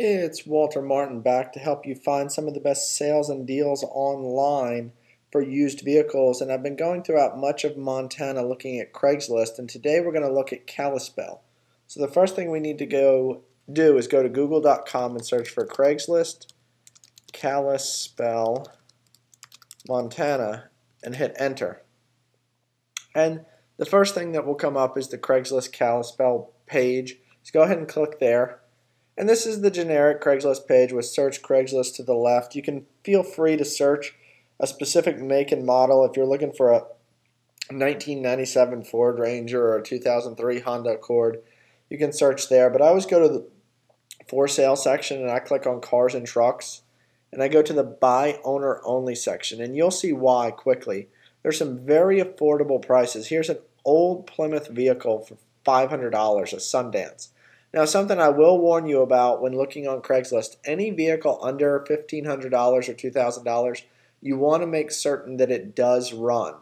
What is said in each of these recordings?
It's Walter Martin back to help you find some of the best sales and deals online for used vehicles. And I've been going throughout much of Montana looking at Craigslist, and today we're going to look at Kalispell. So the first thing we need to go do is go to google.com and search for Craigslist Kalispell, Montana, and hit enter. And the first thing that will come up is the Craigslist Kalispell page. So go ahead and click there. And this is the generic Craigslist page with search Craigslist to the left. You can feel free to search a specific make and model. If you're looking for a 1997 Ford Ranger or a 2003 Honda Accord, you can search there. But I always go to the for sale section and I click on cars and trucks. And I go to the buy owner only section. And you'll see why quickly. There's some very affordable prices. Here's an old Plymouth vehicle for $500 at Sundance. Now, something I will warn you about when looking on Craigslist, any vehicle under $1,500 or $2,000, you want to make certain that it does run.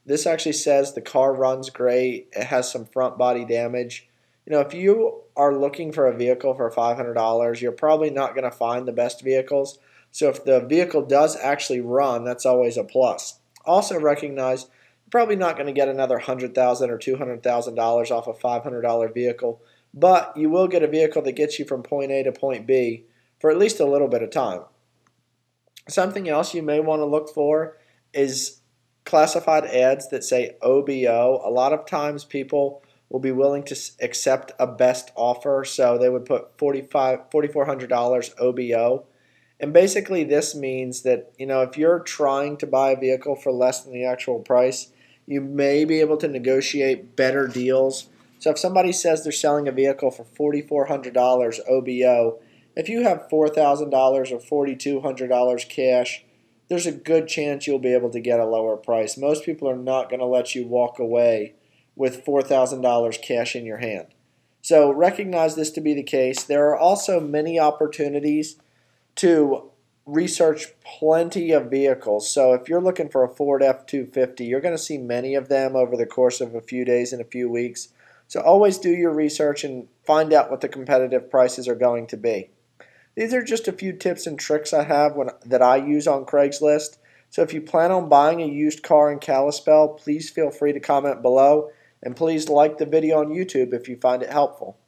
This actually says the car runs great. It has some front body damage. You know, if you are looking for a vehicle for $500, you're probably not going to find the best vehicles. So if the vehicle does actually run, that's always a plus. Also recognize you're probably not going to get another $100,000 or $200,000 off a $500 vehicle. But you will get a vehicle that gets you from point A to point B for at least a little bit of time. Something else you may want to look for is classified ads that say OBO. A lot of times people will be willing to accept a best offer, so they would put $4,400 OBO. And basically this means that, you know, if you're trying to buy a vehicle for less than the actual price, you may be able to negotiate better deals. So if somebody says they're selling a vehicle for $4,400 OBO, if you have $4,000 or $4,200 cash, there's a good chance you'll be able to get a lower price. Most people are not going to let you walk away with $4,000 cash in your hand. So recognize this to be the case. There are also many opportunities to research plenty of vehicles. So if you're looking for a Ford F-250, you're going to see many of them over the course of a few days and a few weeks. So always do your research and find out what the competitive prices are going to be. These are just a few tips and tricks I have that I use on Craigslist. So if you plan on buying a used car in Kalispell, please feel free to comment below. And please like the video on YouTube if you find it helpful.